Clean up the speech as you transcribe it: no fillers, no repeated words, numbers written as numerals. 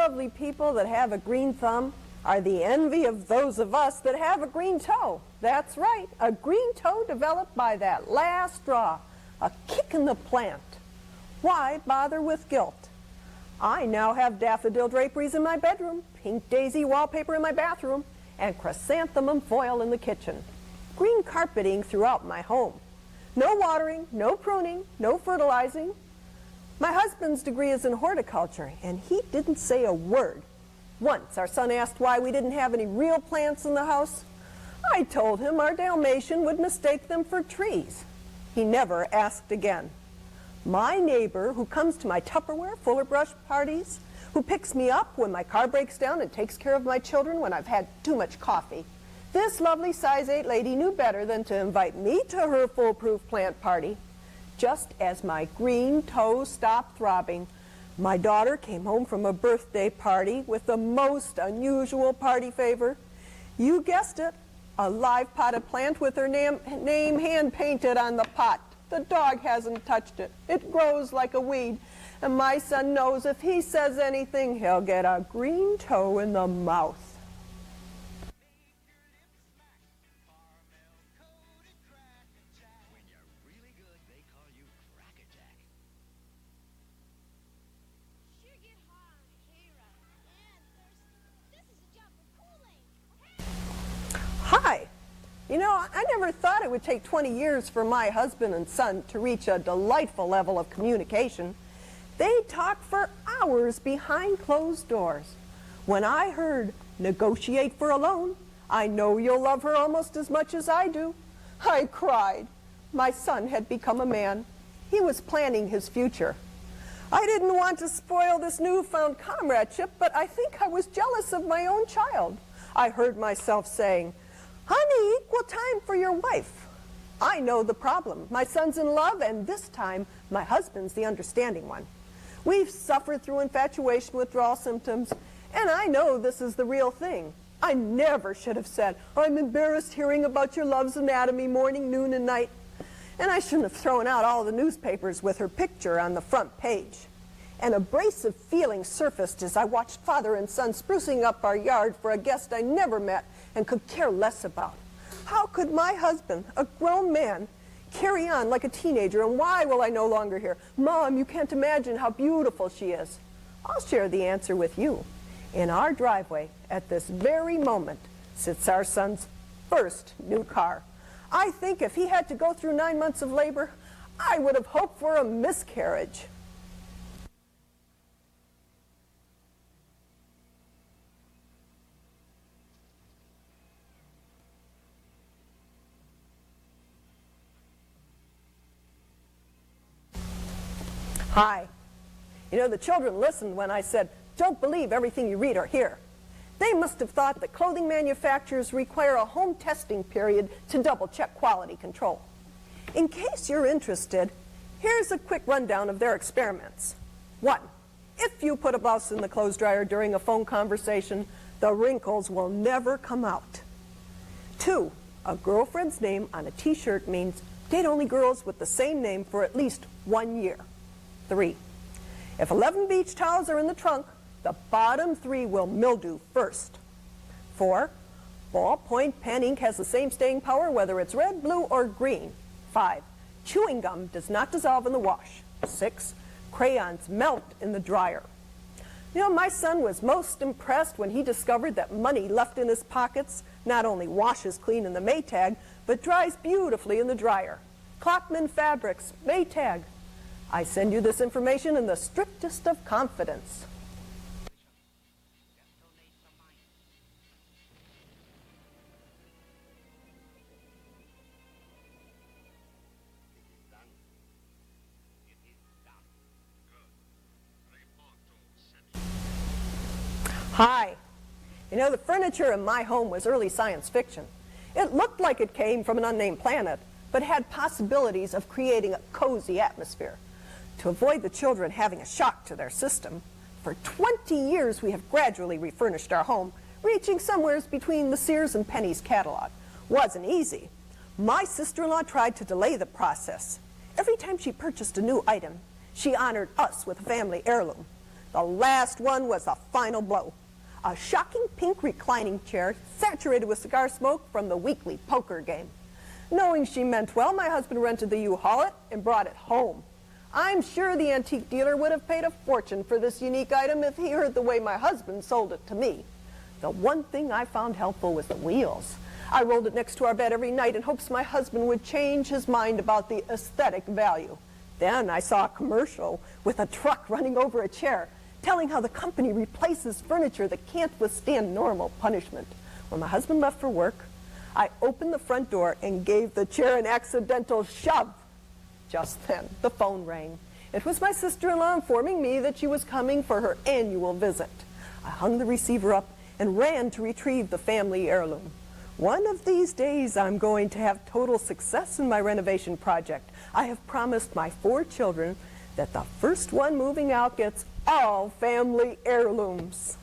lovely people that have a green thumb are the envy of those of us that have a green toe. That's right, a green toe developed by that last straw, a kick in the plant. Why bother with guilt? I now have daffodil draperies in my bedroom, pink daisy wallpaper in my bathroom, and chrysanthemum foil in the kitchen. Green carpeting throughout my home. No watering, no pruning, no fertilizing. My husband's degree is in horticulture, and he didn't say a word. Once our son asked why we didn't have any real plants in the house. I told him our Dalmatian would mistake them for trees. He never asked again. My neighbor, who comes to my Tupperware Fuller Brush parties, who picks me up when my car breaks down and takes care of my children when I've had too much coffee, this lovely size 8 lady knew better than to invite me to her foolproof plant party. Just as my green toe stopped throbbing, my daughter came home from a birthday party with the most unusual party favor. You guessed it, a live potted plant with her name hand-painted on the pot. The dog hasn't touched it. It grows like a weed. And my son knows if he says anything, he'll get a green toe in the mouth. Hi. You know, I never thought it would take 20 years for my husband and son to reach a delightful level of communication. They talk for hours behind closed doors. When I heard, "Negotiate for a loan, I know you'll love her almost as much as I do," I cried. My son had become a man. He was planning his future. I didn't want to spoil this newfound comradeship, but I think I was jealous of my own child. I heard myself saying, "Honey, equal time for your wife." I know the problem. My son's in love, and this time, my husband's the understanding one. We've suffered through infatuation withdrawal symptoms, and I know this is the real thing. I never should have said, "I'm embarrassed hearing about your love's anatomy morning, noon, and night." And I shouldn't have thrown out all the newspapers with her picture on the front page. An abrasive feeling surfaced as I watched father and son sprucing up our yard for a guest I never met and could care less about. How could my husband, a grown man, carry on like a teenager, and why will I no longer hear, "Mom, you can't imagine how beautiful she is"? I'll share the answer with you. In our driveway, at this very moment, sits our son's first new car. I think if he had to go through 9 months of labor, I would have hoped for a miscarriage. Hi. You know, the children listened when I said, "Don't believe everything you read or hear." They must have thought that clothing manufacturers require a home testing period to double-check quality control. In case you're interested, here's a quick rundown of their experiments. 1. If you put a blouse in the clothes dryer during a phone conversation, the wrinkles will never come out. 2. A girlfriend's name on a t-shirt means date only girls with the same name for at least 1 year. 3. If 11 beach towels are in the trunk, the bottom 3 will mildew first. 4. Ballpoint pen ink has the same staying power whether it's red, blue, or green. 5. Chewing gum does not dissolve in the wash. 6. Crayons melt in the dryer. You know, my son was most impressed when he discovered that money left in his pockets not only washes clean in the Maytag, but dries beautifully in the dryer. Clockman Fabrics, Maytag. I send you this information in the strictest of confidence. Hi. You know, the furniture in my home was early science fiction. It looked like it came from an unnamed planet, but had possibilities of creating a cozy atmosphere. To avoid the children having a shock to their system, for 20 years we have gradually refurnished our home, reaching somewhere between the Sears and Penney's catalog. Wasn't easy. My sister-in-law tried to delay the process. Every time she purchased a new item, she honored us with a family heirloom. The last one was the final blow. A shocking pink reclining chair saturated with cigar smoke from the weekly poker game. Knowing she meant well, my husband rented the U-Haul and brought it home. I'm sure the antique dealer would have paid a fortune for this unique item if he heard the way my husband sold it to me. The one thing I found helpful was the wheels. I rolled it next to our bed every night in hopes my husband would change his mind about the aesthetic value. Then I saw a commercial with a truck running over a chair, telling how the company replaces furniture that can't withstand normal punishment. When my husband left for work, I opened the front door and gave the chair an accidental shove. Just then, the phone rang. It was my sister-in-law informing me that she was coming for her annual visit. I hung the receiver up and ran to retrieve the family heirloom. One of these days, I'm going to have total success in my renovation project. I have promised my 4 children that the first one moving out gets all family heirlooms.